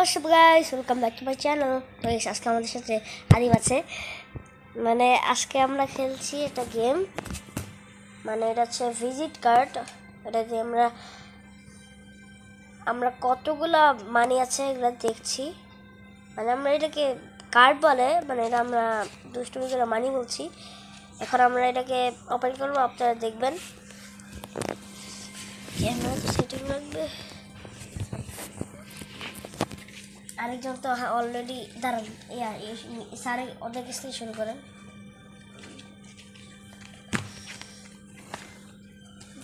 what's up guys, welcome back to my channel. তো আজকে আমাদের সাথে আদিম আছে। মানে আজকে আমরা খেলছি একটা গেম, মানে এটা হচ্ছে ভিজিট কার্ড। এটা দিয়ে আমরা কতগুলা মানি আছে এগুলো দেখছি। মানে আমরা এটাকে কার্ড বলে, মানে এটা আমরা দুষ্টুমি করে মানি বলছি। এখন আমরা এটাকে ওপেন করবো, আপনারা দেখবেন। ক্যামেরা তো সেটিং লাগবে। আরেকজন তো অলরেডি দাঁড়ান, স্যারে ওদের কাছ থেকে শুরু করেন।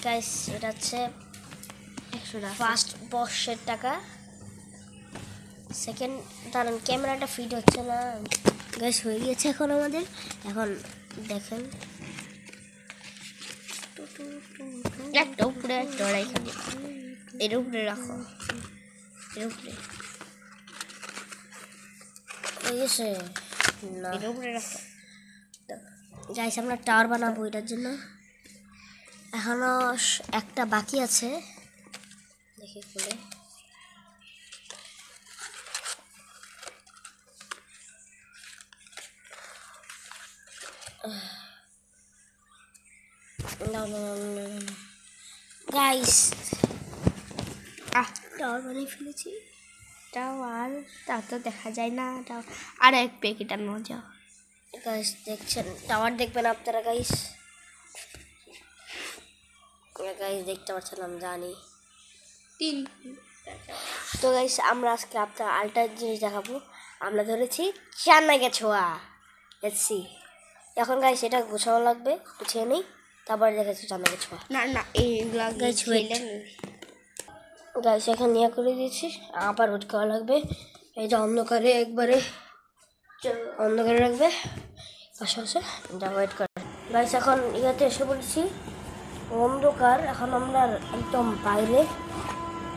গাইস এটা হচ্ছে ফার্স্ট বক্সের টাকা। সেকেন্ড দাঁড়ান, ক্যামেরাটা ফিট হচ্ছে না। গাইস হয়ে গিয়েছে এখন আমাদের। এখন দেখেন একটা উপরে ডরাই খাবে, এর উপরে রাখো, এর উপরে গাইস আমরা টাওয়ার বানাবো এটার জন্য। এখনো একটা বাকি আছে, দেখি খুলে। গাইস টাওয়ার বানিয়ে ফেলেছি। টাওয়ার তা তো দেখা যায় না, আর এক প্যাকেট আর মজা। গাইস দেখছেন, টাওয়ার দেখবেন আপনারা। গাইস দেখতে পাচ্ছেন, আমি জানি। তো গাইস আমরা আজকে আপনার আলটার জিনিস দেখাবো। আমরা ধরেছি চান্নাইকে ছোঁয়া। দেখছি এখন গাইস এটা গোছানো লাগবে, গুছিয়ে নেই, তারপরে দেখেছি চান্নাইকে ছোঁয়া। না এইগুলা গাইস গাইস এখন নিয়ে করে দিয়েছি, আবার ওয়েট করা লাগবে। এই যে অন্ধকারে একবারে অন্ধকারে রাখবে পাশে যা ওয়েট করে। গাইস এখন ইয়াতে এসে পড়েছি, অন্ধকার। এখন আমরা একদম বাইরে।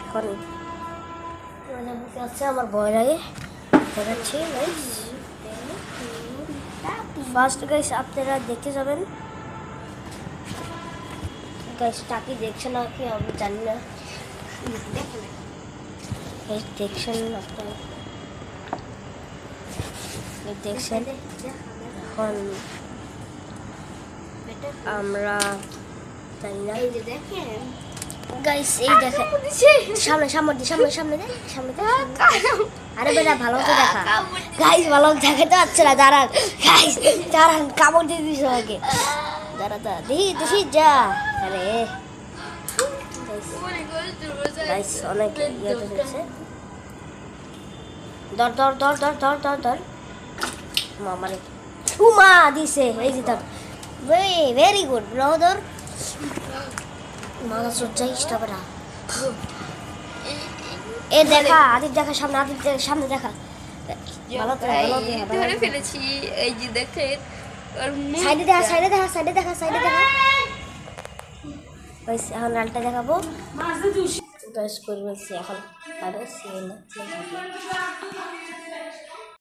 এখন আছে, আমার ভয় লাগে, দেখাচ্ছি। গাইস ফার্স্ট গাইস আপনারা দেখতে যাবেন। গাইস টাকি দেখছে না কি আমি জানি না, দেখছেন আপনারা, দেখছেন। এখন আমরা জানি না, গাইস এই দেখেন সামনে আরে বেটা ভালো তো দেখা। গাইস ভালো দেখাতে পারছে না, দাঁড়ান গাইস, দাঁড়ান, কামড় দিয়ে দিস আগে, দাঁড়া দেখি যা। আরে গাইস অনেক ইয়ে হচ্ছে। ধর মামারে উমা দিছে, এই যে ধর, ভেরি গুড ব্রাদার। মাথা সজ্জাইসটা বেটা। এ দেখা আদিব, দেখা সামনে, আদিব সামনে দেখা, ভালো ধরে ফেলেছি। এই যে দেখেন, সাইডে দেখা। এখন লালটা দেখাবো। গাইস করে বলছি এখন